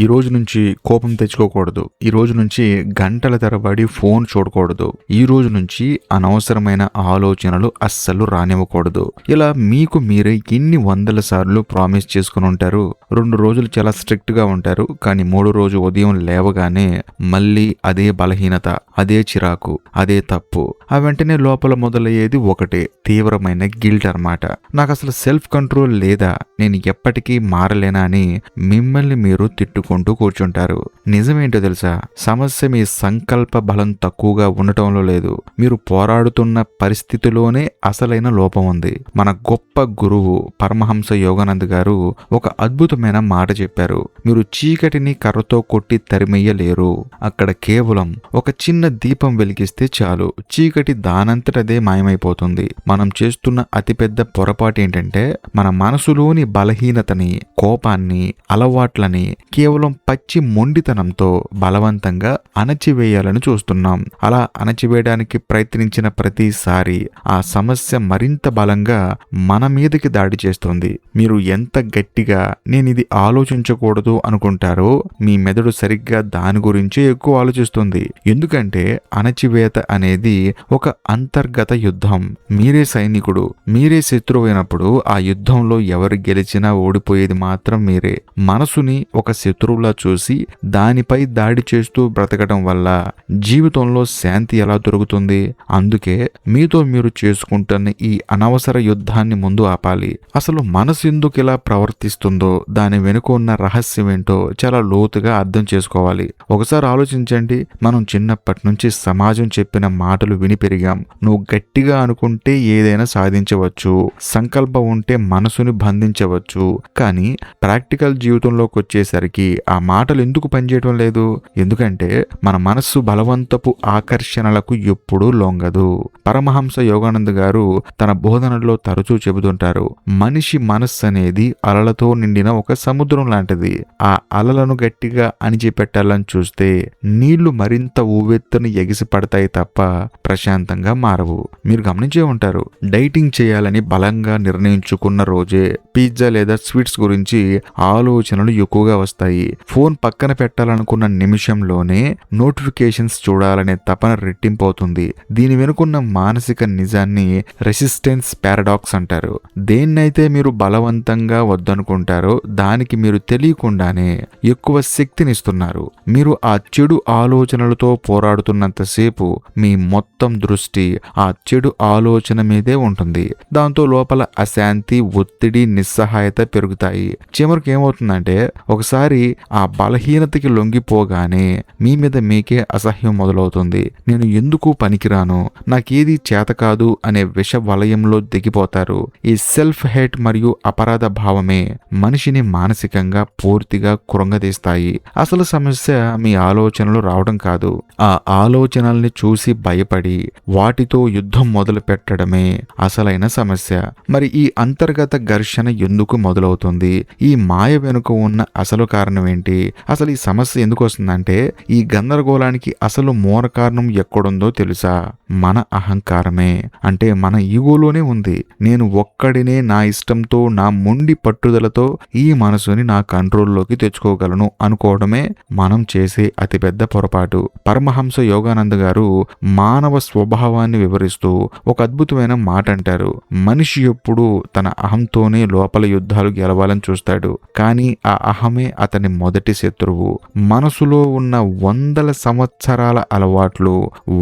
ఈ రోజు నుంచి కోపం తెచ్చుకోకూడదు, ఈ రోజు నుంచి గంటల తరబడి ఫోన్ చూడకూడదు, ఈ రోజు నుంచి అనవసరమైన ఆలోచనలు అస్సలు రానివ్వకూడదు. ఇలా మీకు మీరే ఎన్ని వందల సార్లు ప్రామిస్ చేసుకుని ఉంటారు. 2 రోజులు చాలా స్ట్రిక్ట్ గా ఉంటారు, కానీ 3 రోజు ఉదయం లేవగానే మళ్ళీ అదే బలహీనత, అదే చిరాకు, అదే తప్పు. ఆ వెంటనే లోపల మొదలయ్యేది ఒకటే తీవ్రమైన గిల్ట్ అన్నమాట. నాకు అసలు సెల్ఫ్ కంట్రోల్ లేదా, నేను ఎప్పటికీ మారలేనా అని మిమ్మల్ని మీరు తిట్టుకుంటూ కూర్చుంటారు. నిజమేంటో తెలుసా, సమస్య మీ సంకల్ప బలం తక్కువగా ఉండటంలో లేదు, మీరు పోరాడుతున్న పరిస్థితిలోనే అసలైన లోపం ఉంది. మన గొప్ప గురువు పరమహంస యోగానంద్ గారు ఒక అద్భుతమైన మాట చెప్పారు. మీరు చీకటిని కర్రతో కొట్టి తరిమెయ్యలేరు, అక్కడ కేవలం ఒక చిన్న దీపం వెలిగిస్తే చాలు, చీకటి దానంతటదే మాయమైపోతుంది. మనం చేస్తున్న అతిపెద్ద పొరపాటు ఏంటంటే మన మనసులోని బలహీనతని, కోపాన్ని, అలవాట్లని కేవలం పచ్చి మొండితనంతో బలవంతంగా అణచివేయాలని చూస్తున్నాం. అలా అణచివేయడానికి ప్రయత్నించిన ప్రతిసారి ఆ సమస్య మరింత బలంగా మన మీదకి దాడి చేస్తుంది. మీరు ఎంత గట్టిగా నేనిది ఆలోచించకూడదు అనుకుంటారో మీ మెదడు సరిగ్గా దాని గురించే ఎక్కువ ఆలోచిస్తుంది. ఎందుకంటే అణచివేత అనేది ఒక అంతర్గత యుద్ధం. మీరే సైనికుడు, మీరే శత్రువు అయినప్పుడు ఆ యుద్ధంలో ఎవరు గెలిచినా ఓడిపోయేది మాత్రం మీరే. మనసుని ఒక శత్రువులా చూసి దానిపై దాడి చేస్తూ బ్రతకడం వల్ల జీవితంలో శాంతి ఎలా దొరుకుతుంది? అందుకే మీతో మీరు చేసుకుంటున్న ఈ అనవసర యుద్ధాన్ని ముందు ఆపాలి. అసలు మనసు ఎందుకు ఇలా ప్రవర్తిస్తుందో, దాని వెనుక ఉన్న రహస్యం ఏంటో చాలా లోతుగా అర్థం చేసుకోవాలి. ఒకసారి ఆలోచించండి, మనం చిన్నప్పటి నుంచి సమాజం చెప్పిన మాటలు విని పెరిగాం. నువ్వు గట్టిగా అనుకుంటే ఏదైనా సాధించవచ్చు, సంకల్పం ఉంటే మనసుని బంధించవచ్చు. కానీ ప్రాక్టికల్ జీవితంలోకి వచ్చేసరికి ఆ మాటలు ఎందుకు పనిచేయడం లేదు? ఎందుకంటే మన మనస్సు బలవంతపు ఆకర్షణలకు ఎప్పుడూ లొంగదు. పరమహంస యోగానంద్ గారు తన బోధనలో తరచూ చెబుతుంటారు, మనిషి మనస్సు అనేది అలలతో నిండిన ఒక సముద్రం లాంటిది. ఆ అలలను గట్టిగా అణిచిపెట్టాలని చూస్తే నీళ్లు మరింత ఉవ్వెత్తున ఎగిసి పడతాయి తప్ప ప్రశాంతంగా మారవు. మీరు గమనించే ఉంటారు, డైటింగ్ చేయాలని బలంగా నిర్ణయించుకున్న రోజే పిజ్జా లేదా స్వీట్స్ గురించి ఆలోచనలు ఎక్కువగా వస్తాయి. ఫోన్ పక్కన పెట్టాలనుకున్న నిమిషంలోనే నోటిఫికేషన్స్ చూడాలనే తపన రెట్టింపవుతుంది. దీని వెనుకున్న మానసిక నిజాన్ని రెసిస్టెన్స్ పారాడాక్స్ అంటారు. దేన్నైతే మీరు బలవంతంగా వద్దనుకుంటారో దానికి మీరు తెలియకుండానే ఎక్కువ శక్తినిస్తున్నారు. మీరు ఆ చెడు ఆలోచనలతో పోరాడుతున్నంతసేపు మీ మొత్తం దృష్టి ఆ చెడు ఆలోచన మీదే ఉంటుంది. దాంతో లోపల అశాంతి, ఒత్తిడి, నిస్సహాయత పెరుగుతాయి. చివరికి ఏమవుతుందంటే ఒకసారి ఆ బలహీనతకి లొంగిపోగానే మీ మీద మీకే అసహ్యం మొదలవుతుంది. నేను ఎందుకు పనికిరాను, నాకేది చేత కాదు అనే విష వలయంలో దిగిపోతారు. ఈ సెల్ఫ్ హేట్ మరియు అపరాధ భావమే మనిషిని మానసికంగా పూర్తిగా కృంగదీస్తాయి. అసలు సమస్య మీ ఆలోచనలు రావడం కాదు, ఆ ఆలోచనల్ని చూసి భయపడి వాటితో యుద్ధం మొదలు పెట్టడమే అసలైన సమస్య. మరి ఈ అంతర్గత ఘర్షణ ఎందుకు మొదలవుతుంది? ఈ మాయ వెనుక ఉన్న అసలు కారణం ఏంటి? అసలు ఈ సమస్య ఎందుకు వస్తుందంటే ఈ గందరగోళానికి అసలు మూల కారణం ఎక్కడుందో తెలుసా? మన అహంకారమే. అంటే మన ఈగోలోనే ఉంది. నేను ఒక్కడినే నా ఇష్టంతో, నా మొండి పట్టుదలతో ఈ మనసుని నా కంట్రోల్లోకి తెచ్చుకోగలను అనుకోవడమే మనం చేసే అతిపెద్ద పొరపాటు. పరమహంస యోగానంద్ గారు మానవ స్వభావాన్ని వివరిస్తూ ఒక అద్భుతమైన మాట అంటారు, మనిషి ఎప్పుడూ తన అహంతోనే లోపల యుద్ధాలు గెలవాలని చూస్తాడు, కానీ ఆ అహమే అతని మొదటి శత్రువు. మనసులో ఉన్న వందల సంవత్సరాల అలవాట్లు,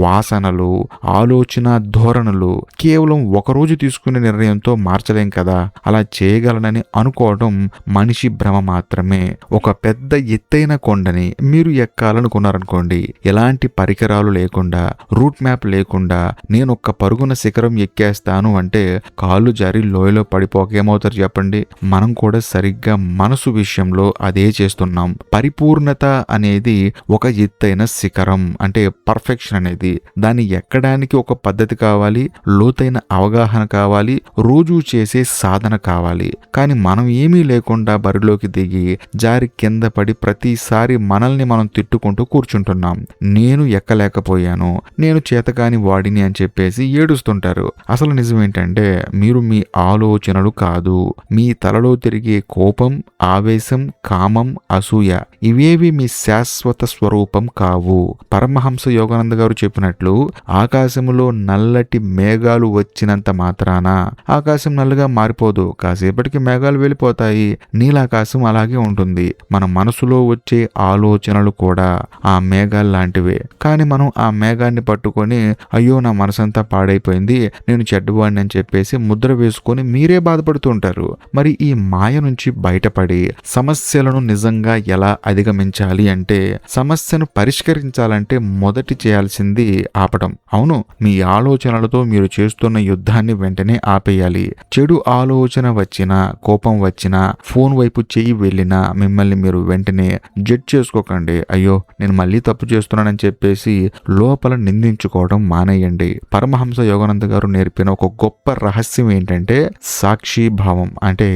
వాసనలు, ఆలోచన ధోరణులు కేవలం ఒకరోజు తీసుకునే నిర్ణయంతో మార్చలేం కదా. అలా చేయగలనని అనుకోవడం మనిషి భ్రమ మాత్రమే. ఒక పెద్ద ఎత్తైన కొండని మీరు ఎక్కాలనుకున్నారనుకోండి, ఎలాంటి పరికరాలు లేకుండా, రూట్ మ్యాప్ లేకుండా నేను ఒక్క పరుగున శిఖరం ఎక్కేస్తాను అంటే కాళ్ళు జారి లోయలో పడిపోకేమవుతారు చెప్పండి. మనం కూడా సరిగ్గా మనసు విషయంలో అదే చేస్తున్నాం. పరిపూర్ణత అనేది ఒక ఎత్తైన శిఖరం, అంటే పర్ఫెక్షన్ అనేది. దాన్ని ఎక్కడానికి ఒక పద్ధతి కావాలి, లోతైన అవగాహన కావాలి, రోజూ చేసే సాధన కావాలి. కానీ మనం ఏమీ లేకుండా బరిలోకి దిగి జారి కింద పడి ప్రతిసారి మనల్ని మనం తిట్టుకుంటూ కూర్చుంటున్నాం. నేను ఎక్కలేకపోయాను, నేను చేతకాని వాడిని అని చెప్పేసి ఏడుస్తుంటారు. అసలు నిజం ఏంటంటే మీరు మీ ఆలోచనలు కాదు, మీ తలలో తిరిగే కోపం, ఆవేశం, కామం, అసూయ ఇవేవి మీ శాశ్వత స్వరూపం కావు. పరమహంస యోగానంద గారు చెప్పినట్లు ఆకాశంలో నల్లటి మేఘాలు వచ్చినంత మాత్రాన ఆకాశం నల్లగా మారిపోదు. కాసేపటికి మేఘాలు వెళ్ళిపోతాయి. నీలాకాశం అలాగే ఉంటుంది. మన మనసులో వచ్చే ఆలోచనలు కూడా ఆ మేఘాలు లాంటివే. కానీ మనం ఆ మేఘాన్ని పట్టుకొని అయ్యో నా మనసంతా పాడైపోయింది, నేను చెడ్డవాడిని అని చెప్పేసి ముద్ర వేసుకొని మీరే బాధపడుతూ ఉంటారు. మరి ఈ మాయ నుంచి బయటపడి సమస్యలను నిజంగా ఎలా అధిగమించాలి అంటే, సమస్యను పరిష్కరించాలంటే మొదటి చేయాల్సింది ఆపడం. అవును, మీ ఆలోచనలతో మీరు చేస్తున్న యుద్ధాన్ని వెంటనే ఆపేయాలి. చెడు ఆలోచన వచ్చినా, కోపం వచ్చినా, ఫోన్ వైపు చెయ్యి వెళ్ళినా మిమ్మల్ని మీరు వెంటనే జడ్జ్ చేసుకోకండి. అయ్యో నేను మళ్ళీ తప్పు చేస్తున్నానని చెప్పేసి లోపల నిందించుకోవడం మానేయండి. పరమహంస యోగానంద గారు నేర్పిన ఒక గొప్ప రహస్యం ఏంటంటే సాక్షిభావం. అంటే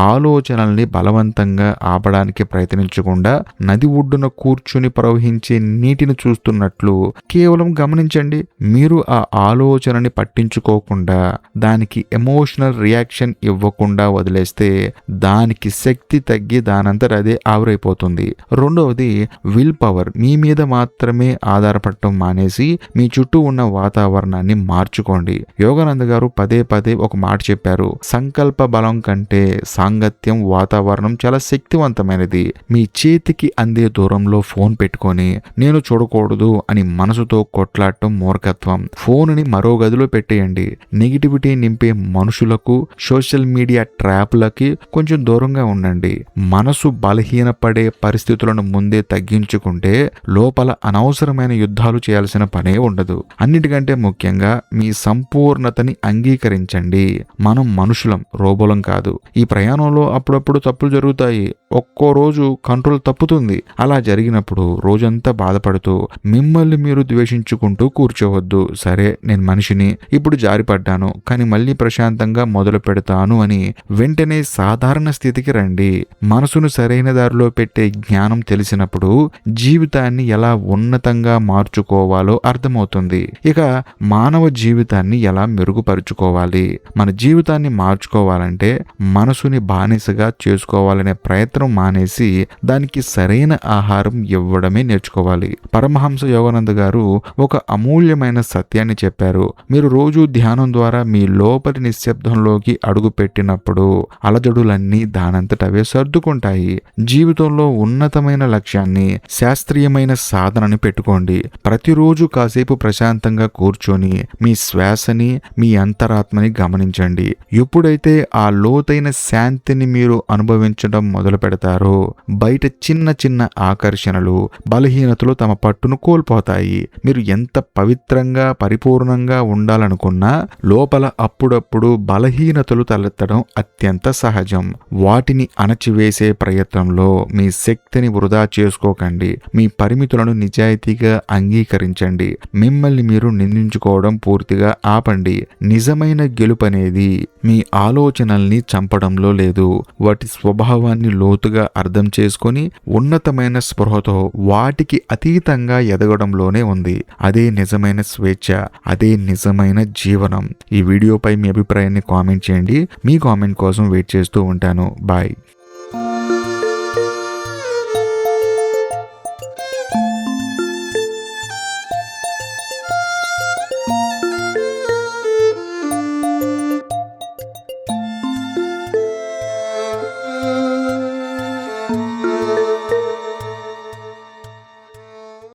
ఆలోచనల్ని బలవంతంగా ఆపడానికి ప్రయత్నించకుండా నది ఒడ్డున కూర్చుని ప్రవహించే నీటిని చూస్తున్నట్లు కేవలం గమనించండి. మీరు ఆ ఆలోచనని పట్టించుకోకుండా దానికి ఎమోషనల్ రియాక్షన్ ఇవ్వకుండా వదిలేస్తే దానికి శక్తి తగ్గి దానంతట అదే ఆవిరైపోతుంది. రెండవది విల్ పవర్. మీ మీద మాత్రమే ఆధారపడటం మానేసి మీ చుట్టూ ఉన్న వాతావరణాన్ని మార్చుకోండి. యోగానంద గారు పదే పదే ఒక మాట చెప్పారు, సంకల్ప బలం కంటే సాంగత్యం, వాతావరణం చాలా శక్తివంతమైనది. మీ చేతికి అందే దూరంలో ఫోన్ పెట్టుకొని నేను చూడకూడదు అని మనసుతో కొట్లాడటం మూర్ఖత్వం. ఫోన్ని మరో గదిలో పెట్టేయండి. నెగిటివిటీ నింపే మనుషులకు, సోషల్ మీడియా ట్రాప్లకి కొంచెం దూరంగా ఉండండి. మనసు బలహీనపడే పరిస్థితులను ముందే తగ్గించుకుంటే లోపల అనవసరమైన యుద్ధాలు చేయాల్సిన పనే ఉండదు. అన్నిటికంటే ముఖ్యంగా మీ సంపూర్ణతని అంగీకరించండి. మనం మనుషులం, రోబోలం కాదు. ఈ ప్రయాణంలో అప్పుడప్పుడు తప్పులు జరుగుతాయి. ఒక్కో రోజు కంట్రోల్ తప్పుతుంది. అలా జరిగినప్పుడు రోజంతా బాధపడుతూ మిమ్మల్ని మీరు ద్వేషించుకుంటూ కూర్చోవద్దు. సరే నేను మనిషిని, ఇప్పుడు జారిపడ్డాను, కానీ మళ్ళీ ప్రశాంతంగా మొదలు పెడతాను అని వెంటనే సాధారణ స్థితికి రండి. మనసును సరైన దారిలో పెట్టే జ్ఞానం తెలిసినప్పుడు జీవితాన్ని ఎలా ఉన్నతంగా మార్చుకోవాలో అర్థమవుతుంది. ఇక మానవ జీవితాన్ని ఎలా మెరుగుపరుచుకోవాలి. మన జీవితాన్ని మార్చుకోవాలంటే మనసుని బానిసగా చేసుకోవాలనే ప్రయత్నం మానేసి దానికి సరైన ఆహారం ఇవ్వడమే నేర్చుకోవాలి. పరమహంస యోగానంద గారు ఒక అమూల్యమైన సత్యాన్ని చెప్పారు. మీరు రోజు ధ్యానం ద్వారా మీ లోపలి నిశ్శబ్దంలోకి అడుగు పెట్టినప్పుడు అలజడులన్నీ దానంతట అవే సర్దుకుంటాయి. జీవితంలో ఉన్నతమైన లక్ష్యాన్ని, శాస్త్రీయమైన సాధనని పెట్టుకోండి. ప్రతిరోజు కాసేపు ప్రశాంతంగా కూర్చొని మీ శ్వాసని, మీ అంతరాత్మని గమనించండి. ఎప్పుడైతే ఆ లోతైన శాంతిని మీరు అనుభవించడం మొదలు పెడతారో బయట చిన్న చిన్న ఆకర్షణలు, బలహీనతలు తమ పట్టును కోల్పోతాయి. మీరు ఎంత పవిత్రంగా, పరిపూర్ణంగా ఉండాలనుకున్నా లోపల అప్పుడప్పుడు బలహీనతలు తలెత్తడం అత్యంత సహజం. వాటిని అణచివేసే ప్రయత్నంలో మీ శక్తిని వృధా చేసుకోకండి. మీ పరిమితులను నిజాయితీగా అంగీకరించండి. మిమ్మల్ని మీరు నిందించుకోవడం పూర్తిగా ఆపండి. నిజమైన గెలుపనేది మీ ఆలోచనల్ని చంపడంలో లేదు, వాటి స్వభావాన్ని లోతుగా అర్థం చేసుకొని ఉన్నతమైన స్పృహతో వాటికి అతీతంగా ఎదగడంలోనే ఉంది. అదే నిజమైన స్వేచ్ఛ, అదే నిజమైన జీవనం. ఈ వీడియోపై మీ అభిప్రాయాన్ని కామెంట్ చేయండి. మీ కామెంట్ కోసం వెయిట్ చేస్తూ ఉంటాను. బాయ్.